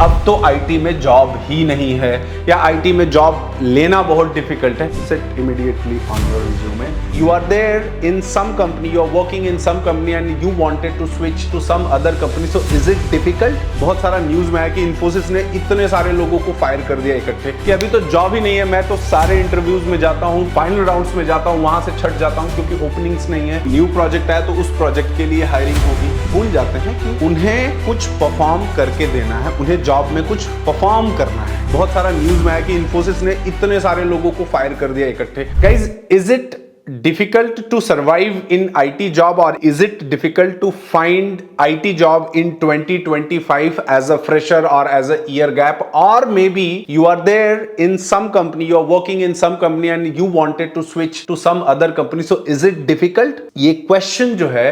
अब तो आईटी में जॉब ही नहीं है या आईटी में जॉब लेना बहुत डिफिकल्ट है। Sit immediately on your resume. You are there in some company, you are working in some company and you wanted to switch to some other company, so is it difficult? बहुत सारा news में आया कि इन्फोसिस ने इतने सारे लोगों को फायर कर दिया इकट्ठे कि अभी तो जॉब ही नहीं है। मैं तो सारे इंटरव्यूज में जाता हूँ, फाइनल राउंड्स में जाता हूँ, वहां से छट जाता हूँ क्योंकि ओपनिंग्स नहीं है। न्यू प्रोजेक्ट आया तो उस प्रोजेक्ट के लिए हायरिंग होगी। भूल जाते हैं कि उन्हें कुछ परफॉर्म करके देना है, उन्हें जॉब में कुछ परफॉर्म करना है। बहुत सारा न्यूज में आया कि इन्फोसिस ने इतने सारे लोगों को फायर कर दिया इकट्ठे। Guys, is it difficult to survive in IT job or is it difficult to find IT job in 2025 as a fresher or as a year gap, or maybe you are there in some company, you are working in some company and you wanted to switch to some other company, so is it difficult? ये question जो है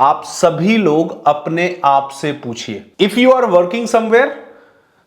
आप सभी लोग अपने आप से पूछिए। If you are working somewhere,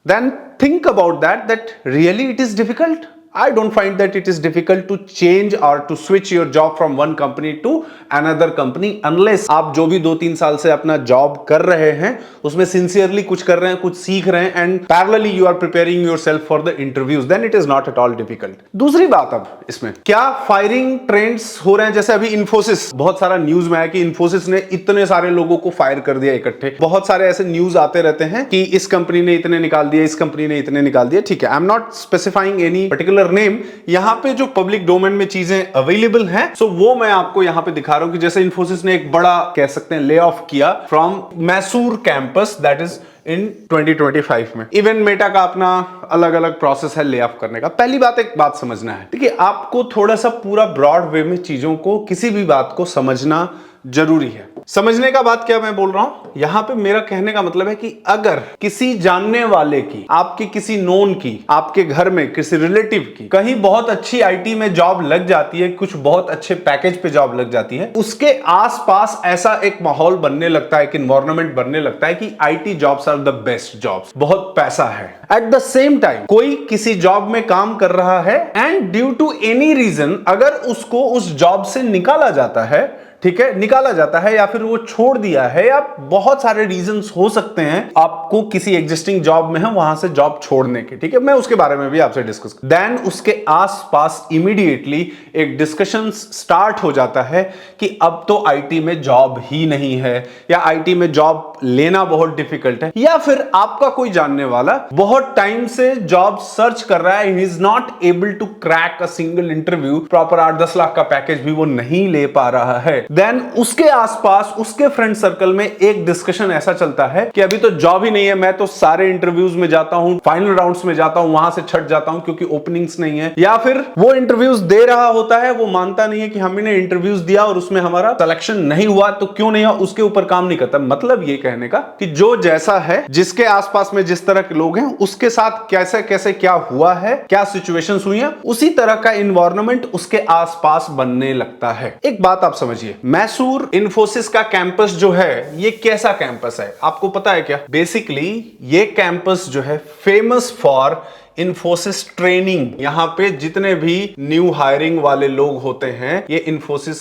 then think about that really it is difficult. I don't find that it is difficult to change or to switch your job from one company to another company unless आप जो भी 2-3 साल से अपना job कर रहे हैं उसमें सिंसियरली कुछ कर रहे हैं, कुछ सीख रहे हैं and parallelly you are preparing yourself for the interviews, then it is not at all difficult. दूसरी बात, अब इसमें क्या फायरिंग ट्रेंड्स हो रहे हैं? जैसे अभी इन्फोसिस, बहुत सारा न्यूज में आया कि इन्फोसिस ने इतने सारे लोगों को फायर कर दिया इकट्ठे। बहुत सारे ऐसे न्यूज आते रहते हैं कि इस कंपनी ने इतने निकाल दिए, इस कंपनी ने इतने निकाल दिए। ठीक है, I am not specifying any particular name. यहां पे जो पब्लिक डोमेन में चीजें अवेलेबल हैं, सो वो मैं आपको यहां पे दिखा रहा हूं कि जैसे इन्फोसिस ने एक बड़ा कह सकते हैं ले ऑफ किया from Mysore campus, that is in 2025 में। इवन मेटा का अपना अलग अलग प्रोसेस है ले ऑफ करने का। पहली बात, एक बात समझना है, ठीक है, आपको थोड़ा सा पूरा ब्रॉड वे में चीजों को, किसी भी बात को समझना जरूरी है। समझने का बात क्या मैं बोल रहा हूं यहां पे, मेरा कहने का मतलब है कि अगर किसी जानने वाले की, आपके किसी नोन की, आपके घर में किसी रिलेटिव की कहीं बहुत अच्छी आईटी में जॉब लग जाती है, कुछ बहुत अच्छे पैकेज पे जॉब लग जाती है, उसके आसपास ऐसा एक माहौल बनने लगता है, एक एनवायरनमेंट बनने लगता है कि IT jobs are the best jobs, बहुत पैसा है। एट द सेम टाइम कोई किसी जॉब में काम कर रहा है and due to any reason अगर उसको उस जॉब से निकाला जाता है, ठीक है, निकाला जाता है या फिर वो छोड़ दिया है, या बहुत सारे रीजंस हो सकते हैं आपको किसी एग्जिस्टिंग जॉब में है वहां से जॉब छोड़ने के, ठीक है, मैं उसके बारे में भी आपसे डिस्कस। देन उसके आसपास इमीडिएटली एक डिस्कशन स्टार्ट हो जाता है कि अब तो आईटी में जॉब ही नहीं है या आईटी में जॉब लेना बहुत डिफिकल्ट है, या फिर आपका कोई जानने वाला बहुत टाइम से जॉब सर्च कर रहा है, he is not able to crack a single interview, proper 8-10 lakh का पैकेज भी वो नहीं ले पा रहा है। देन उसके आसपास, उसके फ्रेंड सर्कल में एक डिस्कशन ऐसा चलता है कि अभी तो जॉब ही नहीं है, मैं तो सारे इंटरव्यूज में जाता हूं, फाइनल राउंड्स में जाता हूं, वहां से छट जाता हूं क्योंकि ओपनिंग्स नहीं है। या फिर वो इंटरव्यूज दे रहा होता है, वो मानता नहीं है कि हमने इंटरव्यूज दिया और उसमें हमारा सिलेक्शन नहीं हुआ, तो क्यों नहीं हुआ उसके ऊपर काम नहीं करता। मतलब ये कहने का कि जो जैसा है, जिसके आसपास में जिस तरह के लोग हैं, उसके साथ कैसे कैसे क्या हुआ है, क्या सिचुएशंस हुई हैं, उसी तरह का एनवायरनमेंट उसके आसपास बनने लगता है। एक बात आप समझिए, मैसूर इन्फोसिस का कैंपस जो है, ये कैसा कैंपस है आपको पता है क्या? बेसिकली ये कैंपस जो है फेमस फॉर इन्फोसिस ट्रेनिंग। यहां पे जितने भी न्यू हायरिंग वाले लोग होते हैं, ये इन्फोसिस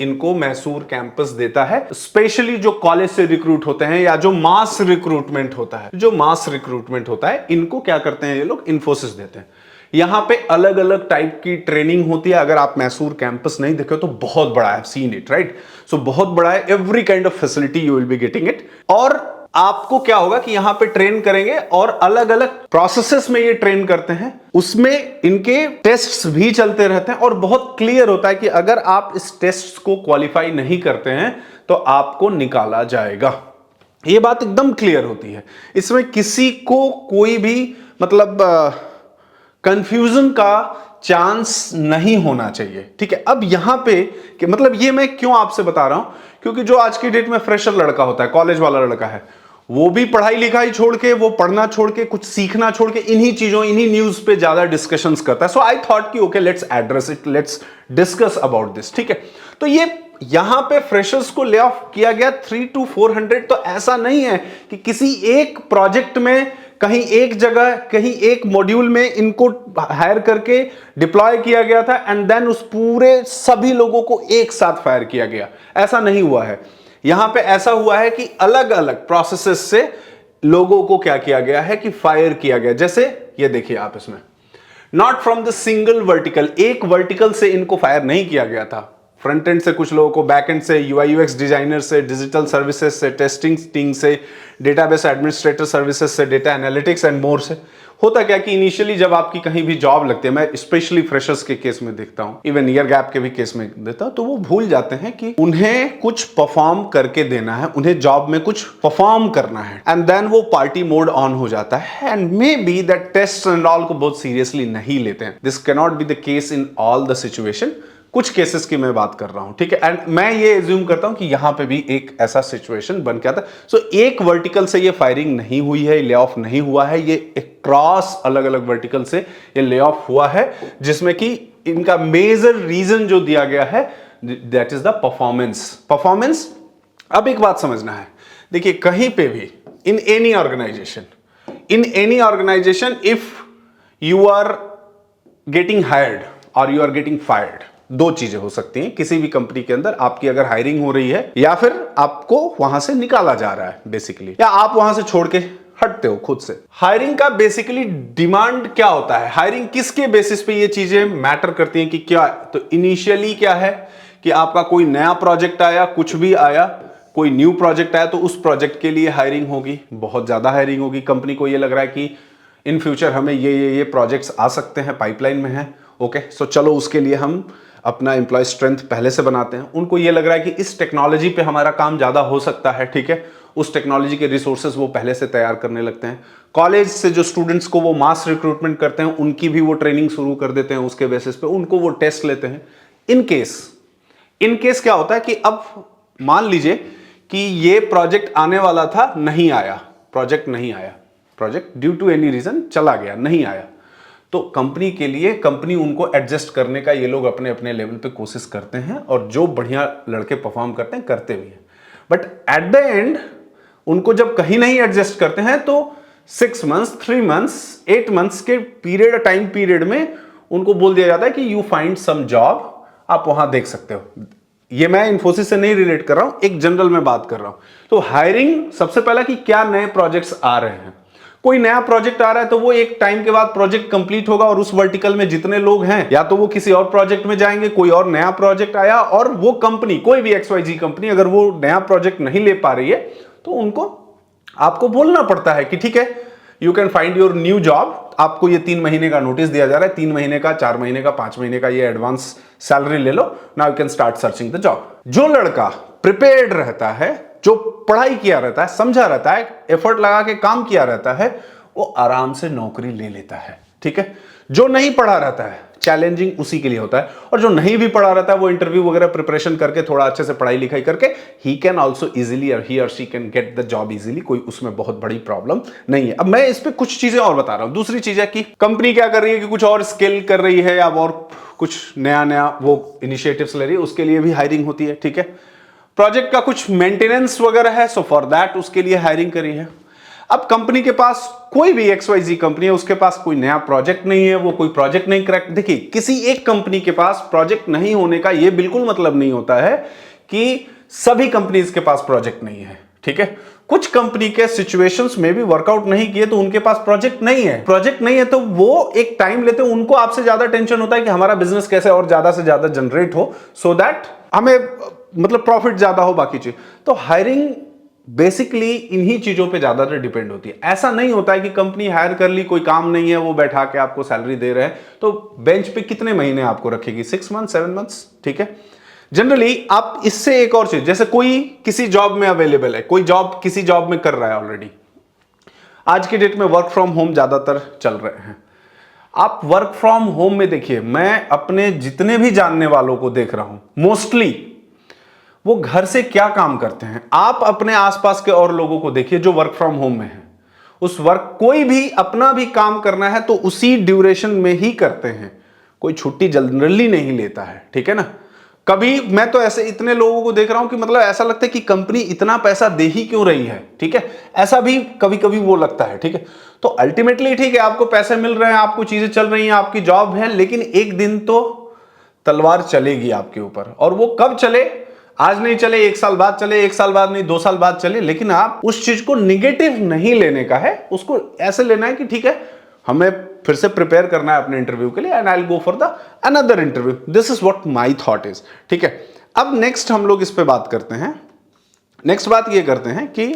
इनको मैसूर कैंपस देता है। स्पेशली जो कॉलेज से रिक्रूट होते हैं या जो मास रिक्रूटमेंट होता है, इनको क्या करते हैं ये लोग, इन्फोसिस देते हैं। यहां पे अलग अलग टाइप की ट्रेनिंग होती है। अगर आप मैसूर कैंपस नहीं देखे तो बहुत बड़ा है, सीन इट राइट, सो बहुत बड़ा है, every kind of facility you will be getting it. और आपको क्या होगा कि यहां पे ट्रेन करेंगे और अलग अलग प्रोसेसेस में ये ट्रेन करते हैं, उसमें इनके टेस्ट्स भी चलते रहते हैं और बहुत क्लियर होता है कि अगर आप इस टेस्ट को क्वालिफाई नहीं करते हैं तो आपको निकाला जाएगा। ये बात एकदम क्लियर होती है, इसमें किसी को कोई भी मतलब कंफ्यूजन का चांस नहीं होना चाहिए, ठीक है। अब यहां पे कि मतलब ये मैं क्यों आपसे बता रहा हूं, क्योंकि जो आज की डेट में फ्रेशर लड़का होता है, कॉलेज वाला लड़का है, वो भी पढ़ाई लिखाई छोड़ के, वो पढ़ना छोड़ के, कुछ सीखना छोड़ के इन्हीं चीजों, इन्हीं न्यूज पे ज्यादा डिस्कशंस करता है। सो आई थॉट कि okay, let's address it, let's discuss about this, ठीक है। तो ये यहां पे फ्रेशर्स को ले ऑफ किया गया 300 to 400, तो ऐसा नहीं है कि किसी एक प्रोजेक्ट में, कहीं एक जगह, कहीं एक मॉड्यूल में इनको हायर करके डिप्लॉय किया गया था एंड देन उस पूरे सभी लोगों को एक साथ फायर किया गया, ऐसा नहीं हुआ है। यहां पे ऐसा हुआ है कि अलग अलग प्रोसेसेस से लोगों को क्या किया गया है कि फायर किया गया। जैसे ये देखिए आप इसमें, not from the single vertical, एक वर्टिकल से इनको फायर नहीं किया गया था। फ्रंट एंड से कुछ लोगों को, बैक एंड से, यूआई यूएक्स डिजाइनर से, डिजिटल सर्विसेज से, टेस्टिंग टीम से, डेटाबेस एडमिनिस्ट्रेटर सर्विसेज से, डेटा एनालिटिक्स एंड मोर से। होता क्या कि इनिशियली जब आपकी कहीं भी जॉब लगती है, मैं स्पेशली फ्रेशर्स के केस में देखता हूं, इवन ईयर गैप के भी केस में देता हूं, तो वो भूल जाते हैं कि उन्हें कुछ परफॉर्म करके देना है, उन्हें जॉब में कुछ परफॉर्म करना है, एंड देन वो पार्टी मोड ऑन हो जाता है, and may be that test and all को बहुत सीरियसली नहीं लेते हैं। This can not be the case in all the situation, कुछ केसेस की मैं बात कर रहा हूं, ठीक है। एंड मैं ये एज्यूम करता हूं कि यहां पे भी एक ऐसा सिचुएशन बन के आता है। सो एक वर्टिकल से ये फायरिंग नहीं हुई है, ले ऑफ नहीं हुआ है, ये क्रॉस अलग अलग वर्टिकल से ये ले ऑफ हुआ है, जिसमें कि इनका मेजर रीजन जो दिया गया है दैट इज द परफॉर्मेंस। अब एक बात समझना है, देखिए कहीं पे भी in any organization if you are getting hired और यू आर गेटिंग फायर्ड, दो चीजें हो सकती हैं किसी भी कंपनी के अंदर। आपकी अगर हायरिंग हो रही है या फिर आपको वहां से निकाला जा रहा है बेसिकली, या आप वहां से छोड़ के हटते हो खुद से। हायरिंग का बेसिकली डिमांड क्या होता है, हायरिंग किसके बेसिस पे ये चीजें मैटर करती हैं कि क्या, तो इनिशियली क्या है कि आपका कोई नया प्रोजेक्ट आया, कुछ भी आया, कोई न्यू प्रोजेक्ट आया, तो उस प्रोजेक्ट के लिए हायरिंग होगी, बहुत ज्यादा हायरिंग होगी। कंपनी को ये लग रहा है कि इन फ्यूचर हमें ये प्रोजेक्ट्स आ सकते हैं, पाइपलाइन में है, ओके, सो चलो उसके लिए हम अपना एम्प्लॉय स्ट्रेंथ पहले से बनाते हैं। उनको ये लग रहा है कि इस टेक्नोलॉजी पे हमारा काम ज्यादा हो सकता है, ठीक है, उस टेक्नोलॉजी के रिसोर्सेज वो पहले से तैयार करने लगते हैं। कॉलेज से जो स्टूडेंट्स को वो मास रिक्रूटमेंट करते हैं, उनकी भी वो ट्रेनिंग शुरू कर देते हैं, उसके बेसिस पे उनको वो टेस्ट लेते हैं। इन केस क्या होता है कि अब मान लीजिए कि ये प्रोजेक्ट आने वाला था, नहीं आया, project due to any reason चला गया, नहीं आया, तो कंपनी के लिए, कंपनी उनको एडजस्ट करने का ये लोग अपने अपने लेवल पे कोशिश करते हैं, और जो बढ़िया लड़के परफॉर्म करते हैं करते भी हैं, बट एट द एंड उनको जब कहीं नहीं एडजस्ट करते हैं तो 6 मंथ्स, 3 मंथ्स, 8 मंथ्स के टाइम पीरियड में उनको बोल दिया जाता है कि यू फाइंड सम जॉब, आप वहां देख सकते हो। ये मैं इन्फोसिस से नहीं रिलेट कर रहा हूं, एक जनरल में बात कर रहा हूं। तो हायरिंग सबसे पहला कि क्या नए प्रोजेक्ट्स आ रहे हैं, कोई नया प्रोजेक्ट आ रहा है तो वो एक टाइम के बाद प्रोजेक्ट कंप्लीट होगा, और उस वर्टिकल में जितने लोग हैं या तो वो किसी और प्रोजेक्ट में जाएंगे, कोई और नया प्रोजेक्ट आया, और वो कंपनी, कोई भी XYZ कंपनी अगर वो नया प्रोजेक्ट नहीं ले पा रही है तो उनको, आपको बोलना पड़ता है कि ठीक है, you can find your new job. आपको ये 3 महीने का नोटिस दिया जा रहा है, 3 महीने का, 4 महीने का, 5 महीने का ये एडवांस सैलरी ले लो, now you can start searching the job. जो लड़का प्रिपेयर्ड रहता है, जो पढ़ाई किया रहता है, समझा रहता है, एफर्ट लगा के काम किया रहता है, वो आराम से नौकरी ले लेता है, ठीक है। जो नहीं पढ़ा रहता है, चैलेंजिंग उसी के लिए होता है, और जो नहीं भी पढ़ा रहता है वो इंटरव्यू वगैरह प्रिपरेशन करके, थोड़ा अच्छे से पढ़ाई लिखाई करके, ही कैन ऑल्सो इजिली, और ही और she can get the job easily, कोई उसमें बहुत बड़ी प्रॉब्लम नहीं है। अब मैं इस पे कुछ चीजें और बता रहा हूं। दूसरी चीज है कि कंपनी क्या कर रही है कि कुछ और स्किल कर रही है, या और कुछ नया वो इनिशिएटिव्स ले रही है, उसके लिए भी हायरिंग होती है, ठीक है। प्रोजेक्ट का कुछ मेंटेनेंस वगैरह है, सो फॉर दैट उसके लिए हायरिंग करी है। अब कंपनी के पास, कोई भी XYZ कंपनी है, उसके पास कोई नया प्रोजेक्ट नहीं है, वो कोई प्रोजेक्ट नहीं क्रैक, देखिए किसी एक कंपनी के पास प्रोजेक्ट नहीं होने का ये बिल्कुल मतलब नहीं होता है कि सभी कंपनीज के पास प्रोजेक्ट नहीं है, ठीक है। कुछ कंपनी के सिचुएशंस में भी वर्कआउट नहीं किए तो उनके पास प्रोजेक्ट नहीं है, तो वो एक टाइम लेते हैं, उनको आपसे ज्यादा टेंशन होता है कि हमारा बिजनेस कैसे और ज्यादा से ज्यादा जनरेट हो, सो दैट हमें मतलब प्रॉफिट ज्यादा हो, बाकी चीज। तो हायरिंग बेसिकली इन्हीं चीजों पे ज्यादातर डिपेंड होती है। ऐसा नहीं होता है कि कंपनी हायर कर ली, कोई काम नहीं है, वो बैठा के आपको सैलरी दे रहे हैं, तो बेंच पे कितने महीने आपको रखेगी, 6 मंथ्स, 7 मंथ्स, ठीक है। जनरली आप इससे एक और चीज, जैसे कोई किसी जॉब में अवेलेबल है, कोई जॉब किसी जॉब में कर रहा है ऑलरेडी, आज की डेट में वर्क फ्रॉम होम ज्यादातर चल रहे हैं। आप वर्क फ्रॉम होम में देखिए, मैं अपने जितने भी जानने वालों को देख रहा हूं, मोस्टली वो घर से क्या काम करते हैं। आप अपने आसपास के और लोगों को देखिए जो वर्क फ्रॉम होम में है, उस वर्क, कोई भी अपना भी काम करना है तो उसी ड्यूरेशन में ही करते हैं, कोई छुट्टी जनरली नहीं लेता है, ठीक है ना। कभी मैं तो ऐसे इतने लोगों को देख रहा हूं कि मतलब ऐसा लगता है कि कंपनी इतना पैसा दे ही क्यों रही है, ठीक है, ऐसा भी कभी कभी वो लगता है, ठीक है। तो अल्टीमेटली ठीक है, आपको पैसे मिल रहे हैं, आपको चीजें चल रही हैं, आपकी जॉब है, लेकिन एक दिन तो तलवार चलेगी आपके ऊपर, और वो कब चले, आज नहीं चले, 1 साल बाद चले, 1 साल बाद नहीं 2 साल बाद चले, लेकिन आप उस चीज को निगेटिव नहीं लेने का है, उसको ऐसे लेना है कि ठीक है हमें फिर से प्रिपेयर करना है अपने इंटरव्यू के लिए, and I will go for the another interview. This is what my thought is. ठीक है, अब नेक्स्ट हम लोग इस पे बात करते हैं। नेक्स्ट बात ये करते हैं कि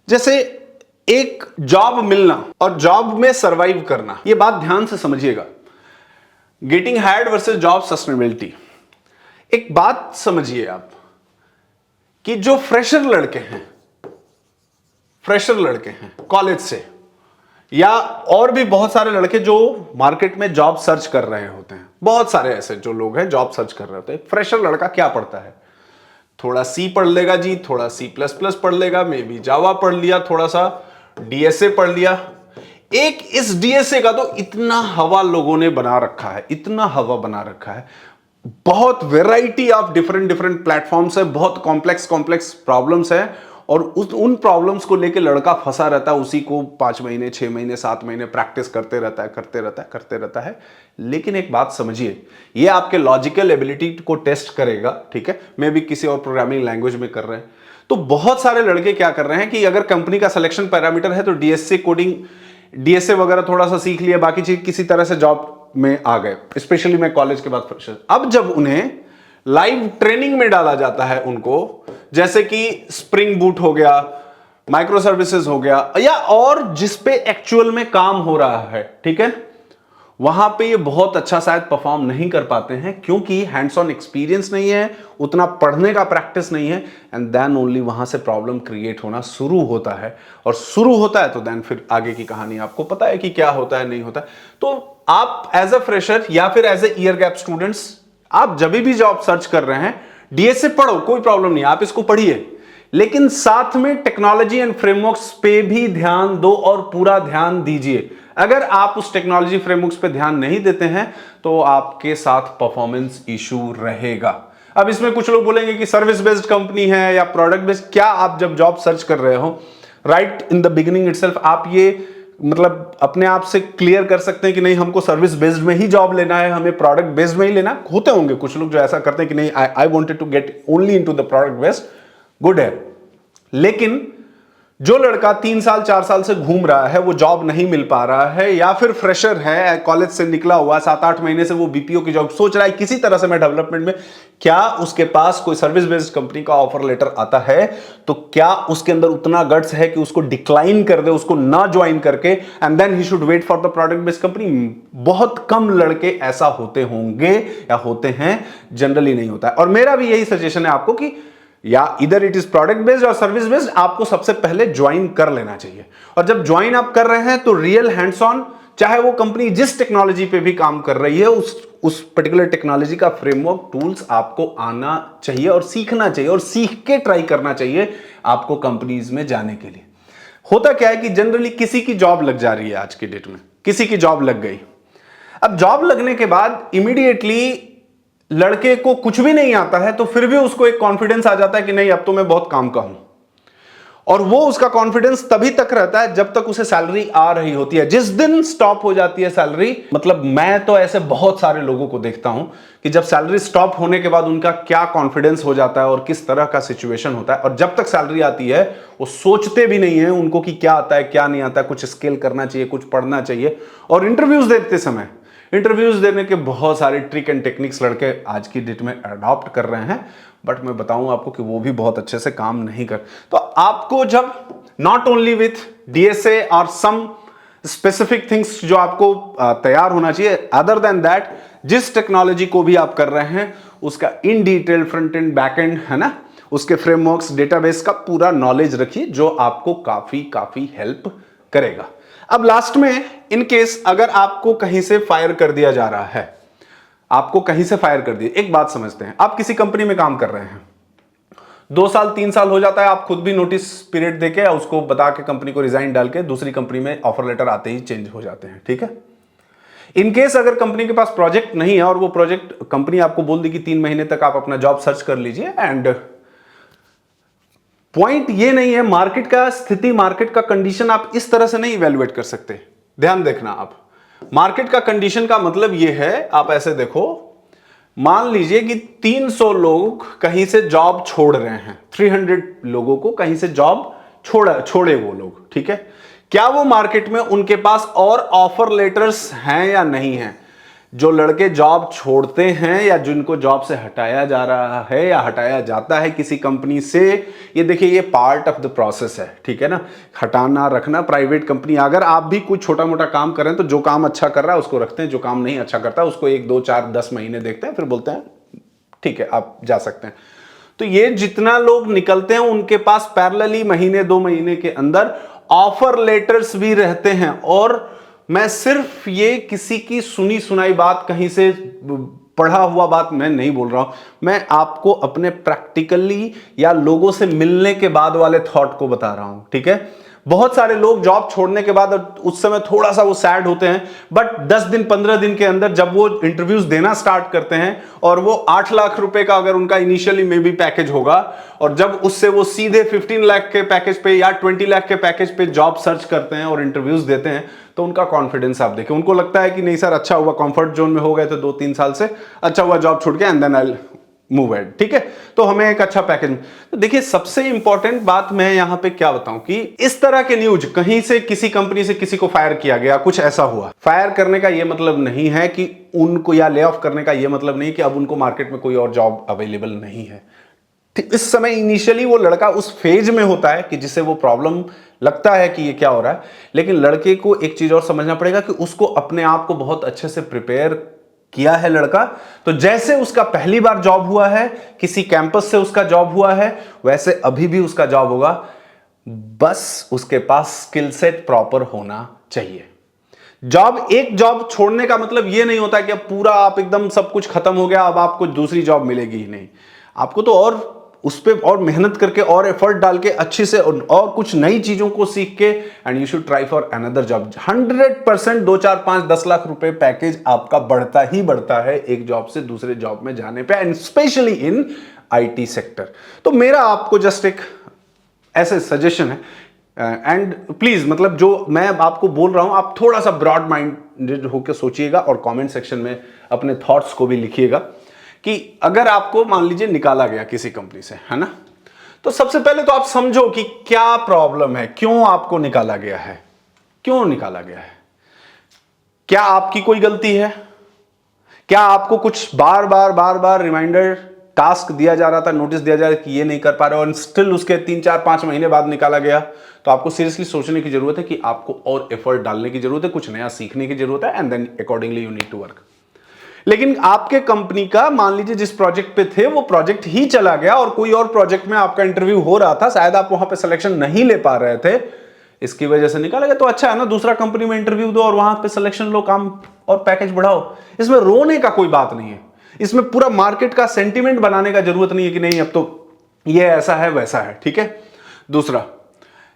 जैसे एक जॉब मिलना और जॉब में सरवाइव करना, ये बात ध्यान से समझिएगा। Getting hired versus job sustainability. एक बात समझिए आप कि जो फ्रेशर लड़के हैं कॉलेज से, या और भी बहुत सारे लड़के जो मार्केट में जॉब सर्च कर रहे होते हैं, बहुत सारे ऐसे जो लोग हैं जॉब सर्च कर रहे होते हैं। फ्रेशर लड़का क्या पढ़ता है? थोड़ा सी पढ़ लेगा जी, थोड़ा C++ पढ़ लेगा, मे बी जावा पढ़ लिया, थोड़ा सा DSA पढ़ लिया। एक इस DSA का तो इतना हवा लोगों ने बना रखा है, इतना हवा बना रखा है, बहुत वेराइटी ऑफ डिफरेंट प्लेटफॉर्म्स है, बहुत कॉम्प्लेक्स प्रॉब्लम्स है, और उन प्रॉब्लम्स को लेके लड़का फंसा रहता है, उसी को 5 महीने 6 महीने 7 महीने प्रैक्टिस करते रहता है। लेकिन एक बात समझिए, ये आपके लॉजिकल एबिलिटी को टेस्ट करेगा, ठीक है, मे भी किसी और प्रोग्रामिंग लैंग्वेज में कर रहे हैं। तो बहुत सारे लड़के क्या कर रहे हैं कि अगर कंपनी का सिलेक्शन पैरामीटर है तो DSA कोडिंग, DSA वगैरह थोड़ा सा सीख लिया, बाकी चीज किसी तरह से जॉब में आ गए, स्पेशली मैं कॉलेज के बाद फ्रेशर। अब जब उन्हें लाइव ट्रेनिंग में डाला जाता है उनको, जैसे कि स्प्रिंग बूट हो गया, माइक्रो सर्विसेज हो गया, या और जिस पे एक्चुअल में काम हो रहा है, ठीक है, वहां पे ये बहुत अच्छा शायद परफॉर्म नहीं कर पाते हैं, क्योंकि हैंड्स ऑन एक्सपीरियंस नहीं है, उतना पढ़ने का प्रैक्टिस नहीं है, एंड देन ओनली वहां से प्रॉब्लम क्रिएट होना शुरू होता है। और शुरू होता है तो देन फिर आगे की कहानी आपको पता है कि क्या होता है, नहीं होता है। तो आप एज अ फ्रेशर या फिर as a year gap students, आप जब भी जॉब सर्च कर रहे हैं, DSA पढ़ो, कोई प्रॉब्लम नहीं, आप इसको पढ़िए, लेकिन साथ में टेक्नोलॉजी एंड फ्रेमवर्क्स पे भी ध्यान दो और पूरा ध्यान दीजिए। अगर आप उस टेक्नोलॉजी फ्रेमवर्क्स पे ध्यान नहीं देते हैं तो आपके साथ परफॉर्मेंस इशू रहेगा। अब इसमें कुछ लोग बोलेंगे कि सर्विस बेस्ड कंपनी है या प्रोडक्ट बेस्ड, क्या आप जब जॉब सर्च कर रहे हो right in the beginning itself आप ये मतलब अपने आप से क्लियर कर सकते हैं कि नहीं हमको सर्विस बेस्ड में ही जॉब लेना है, हमें प्रोडक्ट बेस्ड में ही लेना? होते होंगे कुछ लोग जो ऐसा करते हैं कि नहीं I wanted to get only into the product based, good है। लेकिन जो लड़का 3 साल 4 साल से घूम रहा है, वो जॉब नहीं मिल पा रहा है, या फिर फ्रेशर है, कॉलेज से निकला हुआ 7-8 महीने से वो BPO की जॉब सोच रहा है किसी तरह से मैं डेवलपमेंट में, क्या उसके पास कोई सर्विस बेस्ड कंपनी का ऑफर लेटर आता है तो क्या उसके अंदर उतना गट्स है कि उसको डिक्लाइन कर दे, उसको ना ज्वाइन करके, and then he should wait for the product based company? बहुत कम लड़के ऐसा होते होंगे या होते हैं, जनरली नहीं होता है। और मेरा भी यही सजेशन है आपको कि या इधर इट इज प्रोडक्ट बेस्ड और सर्विस बेस्ड, आपको सबसे पहले ज्वाइन कर लेना चाहिए। और जब ज्वाइन आप कर रहे हैं तो रियल हैंड्स ऑन, चाहे वो कंपनी जिस टेक्नोलॉजी पे भी काम कर रही है, उस पर्टिकुलर टेक्नोलॉजी का फ्रेमवर्क टूल्स आपको आना चाहिए और सीखना चाहिए, और सीख के ट्राई करना चाहिए आपको कंपनीज में जाने के लिए। होता क्या है कि जनरली किसी की जॉब लग जा रही है, आज की डेट में किसी की जॉब लग गई। अब जॉब लगने के बाद इमीडिएटली लड़के को कुछ भी नहीं आता है, तो फिर भी उसको एक कॉन्फिडेंस आ जाता है कि नहीं अब तो मैं बहुत काम का हूं, और वो उसका कॉन्फिडेंस तभी तक रहता है जब तक उसे सैलरी आ रही होती है। जिस दिन स्टॉप हो जाती है सैलरी, मतलब मैं तो ऐसे बहुत सारे लोगों को देखता हूं कि जब सैलरी स्टॉप होने के बाद उनका क्या कॉन्फिडेंस हो जाता है और किस तरह का सिचुएशन होता है। और जब तक सैलरी आती है वो सोचते भी नहीं है उनको कि क्या आता है क्या नहीं आता, कुछ स्किल करना चाहिए, कुछ पढ़ना चाहिए। और इंटरव्यूज देने के बहुत सारे ट्रिक एंड टेक्निक्स लड़के आज की डेट में अडॉप्ट कर रहे हैं, बट मैं बताऊं आपको कि वो भी बहुत अच्छे से काम नहीं कर। तो आपको जब नॉट ओनली विथ DSA और सम स्पेसिफिक थिंग्स जो आपको तैयार होना चाहिए, अदर देन दैट जिस टेक्नोलॉजी को भी आप कर रहे हैं उसका in detail front end back and है ना, उसके फ्रेमवर्क्स डेटाबेस का पूरा नॉलेज रखिए, जो आपको काफी हेल्प करेगा। अब लास्ट में इन केस अगर आपको कहीं से फायर कर दिया जा रहा है, आपको कहीं से फायर कर दिया, एक बात समझते हैं, आप किसी कंपनी में काम कर रहे हैं, 2 साल 3 साल हो जाता है, आप खुद भी नोटिस पीरियड देके उसको बता के कंपनी को रिजाइन डाल के दूसरी कंपनी में ऑफर लेटर आते ही चेंज हो जाते हैं, ठीक है। इनकेस अगर कंपनी के पास प्रोजेक्ट नहीं है और वो प्रोजेक्ट कंपनी आपको बोल दी कि 3 महीने तक आप अपना जॉब सर्च कर लीजिए, एंड पॉइंट ये नहीं है, मार्केट का स्थिति, मार्केट का कंडीशन आप इस तरह से नहीं इवेल्युएट कर सकते। ध्यान देखना, आप मार्केट का कंडीशन का मतलब ये है, आप ऐसे देखो मान लीजिए कि 300 लोग कहीं से जॉब छोड़ रहे हैं, 300 लोगों को कहीं से जॉब छोड़े वो लोग, ठीक है। क्या वो मार्केट में उनके पास और ऑफर लेटर्स हैं या नहीं हैं? जो लड़के जॉब छोड़ते हैं या जिनको जॉब से हटाया जा रहा है या हटाया जाता है किसी कंपनी से, ये देखिए ये पार्ट ऑफ द प्रोसेस है, ठीक है ना। हटाना रखना, प्राइवेट कंपनी, अगर आप भी कुछ छोटा मोटा काम करें तो जो काम अच्छा कर रहा है उसको रखते हैं, जो काम नहीं अच्छा करता उसको 1 2 4 10 महीने देखते हैं, फिर बोलते हैं ठीक है आप जा सकते हैं। तो ये जितना लोग निकलते हैं उनके पास पैरेलली महीने 2 महीने के अंदर ऑफर लेटर्स भी रहते हैं। और मैं सिर्फ ये किसी की सुनी सुनाई बात, कहीं से पढ़ा हुआ बात मैं नहीं बोल रहा हूं, मैं आपको अपने प्रैक्टिकली या लोगों से मिलने के बाद वाले थॉट को बता रहा हूं, ठीक है। बहुत सारे लोग जॉब छोड़ने के बाद उस समय थोड़ा सा वो सैड होते हैं, बट 10 दिन 15 दिन के अंदर जब वो इंटरव्यूज देना स्टार्ट करते हैं और वो 8 लाख रुपए का अगर उनका इनिशियली मे बी पैकेज होगा, और जब उससे वो सीधे 15 लाख के पैकेज पे या 20 लाख के पैकेज पे जॉब सर्च करते हैं और इंटरव्यूज देते हैं, तो उनका कॉन्फिडेंस आप देखें। उनको लगता है कि नहीं सर अच्छा हुआ, कंफर्ट जोन में हो गए थे 2-3 साल से, अच्छा हुआ जॉब छूट गया and then I moved, ठीक है। तो हमें एक अच्छा पैकेज। तो देखिए सबसे इंपॉर्टेंट बात मैं यहां पे क्या बताऊं कि इस तरह के न्यूज, कहीं से किसी कंपनी से किसी को फायर किया गया, कुछ ऐसा हुआ, फायर करने का यह मतलब नहीं है कि उनको, या ले ऑफ करने का यह मतलब नहीं कि अब उनको मार्केट में कोई और जॉब अवेलेबल नहीं है। इस समय इनिशियली वो लड़का उस फेज में होता है कि जिसे वो प्रॉब्लम लगता है कि ये क्या हो रहा है, लेकिन लड़के को एक चीज और समझना पड़ेगा कि उसको अपने आप को बहुत अच्छे से प्रिपेयर किया है लड़का। तो जैसे उसका पहली बार जॉब हुआ है, किसी कैंपस से उसका जॉब हुआ है, वैसे अभी भी उसका जॉब होगा, बस उसके पास स्किल सेट प्रॉपर होना चाहिए। एक जॉब छोड़ने का मतलब यह नहीं होता कि अब पूरा आप एकदम सब कुछ खत्म हो गया, अब आपको दूसरी जॉब मिलेगी ही नहीं। आपको तो और उस पर और मेहनत करके और एफर्ट डाल के अच्छे से और कुछ नई चीजों को सीख के, and you should try for another job. 100% 2 4 5 10 lakh रुपए पैकेज आपका बढ़ता ही बढ़ता है एक जॉब से दूसरे जॉब में जाने पे, and specially in IT sector. तो मेरा आपको जस्ट एक ऐसे सजेशन है, एंड प्लीज मतलब जो मैं आपको बोल रहा हूं आप थोड़ा सा ब्रॉड माइंडेड होकर सोचिएगा और कमेंट सेक्शन में अपने थॉट्स को भी लिखिएगा कि अगर आपको मान लीजिए निकाला गया किसी कंपनी से, है ना, तो सबसे पहले तो आप समझो कि क्या प्रॉब्लम है, क्यों आपको निकाला गया है, क्यों निकाला गया है। क्या आपकी कोई गलती है? क्या आपको कुछ बार बार रिमाइंडर टास्क दिया जा रहा था, नोटिस दिया जा रहा था कि ये नहीं कर पा रहे हो, और स्टिल उसके 3 4 5 महीने बाद निकाला गया? तो आपको सीरियसली सोचने की जरूरत है कि आपको और एफर्ट डालने की जरूरत है, कुछ नया सीखने की जरूरत है, and then accordingly you need to work. लेकिन आपके कंपनी का मान लीजिए जिस प्रोजेक्ट पे थे वो प्रोजेक्ट ही चला गया और कोई और प्रोजेक्ट में आपका इंटरव्यू हो रहा था, शायद आप वहां पे सिलेक्शन नहीं ले पा रहे थे, इसकी वजह से निकाला गया। तो अच्छा है ना, दूसरा कंपनी में इंटरव्यू दो और वहां पे सिलेक्शन लो, काम और पैकेज बढ़ाओ। इसमें रोने का कोई बात नहीं है, इसमें पूरा मार्केट का सेंटिमेंट बनाने का जरूरत नहीं है कि नहीं अब तो ये ऐसा है वैसा है, ठीक है। दूसरा,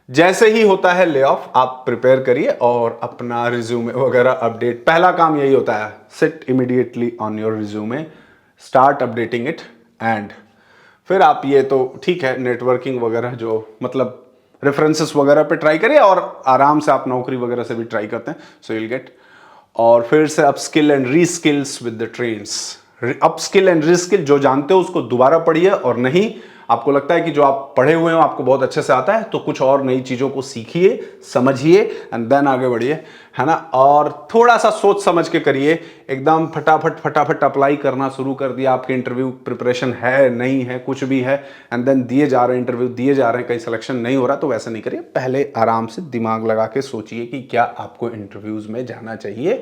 जैसे ही होता है ले ऑफ, आप प्रिपेयर करिए और अपना रिज्यूमे वगैरह अपडेट, पहला काम यही होता है, sit immediately on your resume, start updating it, and फिर आप ये तो ठीक है नेटवर्किंग वगैरह जो मतलब रेफरेंसेस वगैरह पे ट्राई करिए, और आराम से आप नौकरी वगैरह से भी ट्राई करते हैं, सो यू विल गेट। और फिर से upskill and reskills with the trends, upskill and reskill, जो जानते हो उसको दोबारा पढ़िए, और नहीं आपको लगता है कि जो आप पढ़े हुए हो आपको बहुत अच्छे से आता है, तो कुछ और नई चीज़ों को सीखिए, समझिए, एंड देन आगे बढ़िए, है ना। और थोड़ा सा सोच समझ के करिए, एकदम फटाफट अप्लाई करना शुरू कर दिया, आपके इंटरव्यू प्रिपरेशन है नहीं है कुछ भी है, एंड देन दिए जा रहे हैं इंटरव्यू, दिए जा रहे हैं, कहीं सिलेक्शन नहीं हो रहा, तो वैसा नहीं करिए। पहले आराम से दिमाग लगा के सोचिए कि क्या आपको इंटरव्यूज़ में जाना चाहिए,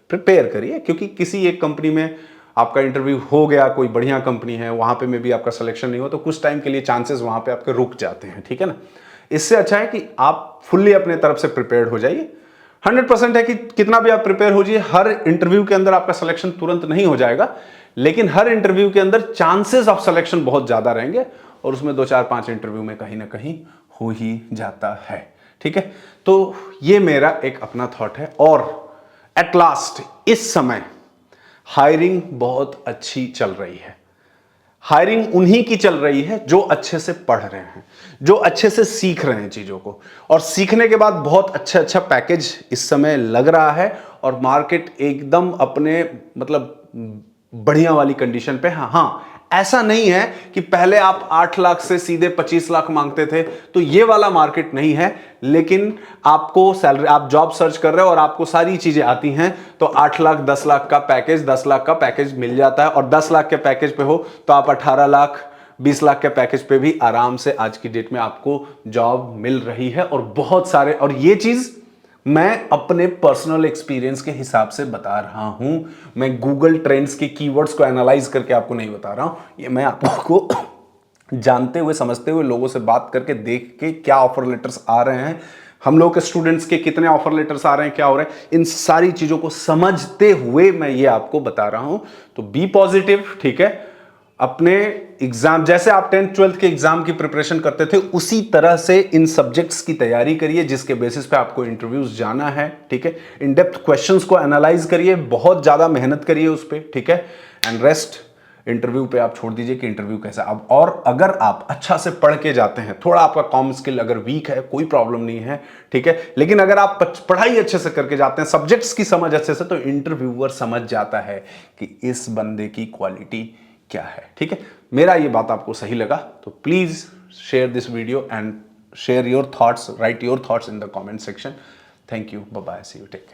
प्रिपेयर करिए, क्योंकि किसी एक कंपनी में आपका इंटरव्यू हो गया, कोई बढ़िया कंपनी है, वहां पे में भी आपका सिलेक्शन नहीं हो, तो कुछ टाइम के लिए चांसेस वहां पे आपके रुक जाते हैं, ठीक है ना। इससे अच्छा है कि आप फुल्ली अपने तरफ से प्रिपेयर्ड हो जाइए। 100% है कि कितना भी आप प्रिपेयर हो जाइए, हर इंटरव्यू के अंदर आपका सिलेक्शन तुरंत नहीं हो जाएगा, लेकिन हर इंटरव्यू के अंदर चांसेस ऑफ सिलेक्शन बहुत ज्यादा रहेंगे, और उसमें 2 4 5 इंटरव्यू में कहीं ना कहीं हो ही जाता है, ठीक है। तो ये मेरा एक अपना थॉट है। और एट लास्ट इस समय हायरिंग बहुत अच्छी चल रही है। हायरिंग उन्हीं की चल रही है जो अच्छे से पढ़ रहे हैं, जो अच्छे से सीख रहे हैं चीजों को, और सीखने के बाद बहुत अच्छा पैकेज इस समय लग रहा है, और मार्केट एकदम अपने मतलब बढ़िया वाली कंडीशन पे। हाँ, ऐसा नहीं है कि पहले आप 8 लाख से सीधे 25 लाख मांगते थे, तो ये वाला मार्केट नहीं है। लेकिन आपको सैलरी, आप जॉब सर्च कर रहे हो और आपको सारी चीजें आती हैं, तो 8 लाख 10 लाख का पैकेज, 10 लाख का पैकेज मिल जाता है। और 10 लाख के पैकेज पे हो तो आप 18 लाख 20 लाख के पैकेज पे भी आराम से आज की डेट में आपको जॉब मिल रही है। और बहुत सारे, और ये चीज मैं अपने पर्सनल एक्सपीरियंस के हिसाब से बता रहा हूं, मैं गूगल ट्रेंड्स के कीवर्ड्स को एनालाइज करके आपको नहीं बता रहा हूं। ये मैं आपको जानते हुए, समझते हुए, लोगों से बात करके, देख के क्या ऑफर लेटर्स आ रहे हैं, हम लोग के स्टूडेंट्स के कितने ऑफर लेटर्स आ रहे हैं, क्या हो रहा है, इन सारी चीजों को समझते हुए मैं ये आपको बता रहा हूं। तो बी पॉजिटिव, ठीक है। अपने एग्जाम, जैसे आप 10th 12th के एग्जाम की प्रिपरेशन करते थे, उसी तरह से इन सब्जेक्ट्स की तैयारी करिए जिसके बेसिस पे आपको इंटरव्यूज जाना है, ठीक है। इन डेप्थ क्वेश्चंस को एनालाइज करिए, बहुत ज्यादा मेहनत करिए उस पे, ठीक है। एंड रेस्ट इंटरव्यू पे आप छोड़ दीजिए कि इंटरव्यू कैसा। अब और अगर आप अच्छा से पढ़ के जाते हैं, थोड़ा आपका कॉम स्किल अगर वीक है, कोई प्रॉब्लम नहीं है, ठीक है, लेकिन अगर आप पढ़ाई अच्छे से करके जाते हैं, सब्जेक्ट्स की समझ अच्छे से, तो इंटरव्यूअर समझ जाता है कि इस बंदे की क्वालिटी क्या है, ठीक है। मेरा ये बात आपको सही लगा तो please share this video and share your thoughts, write your thoughts in the comment section. Thank you, bye bye, see you, take care.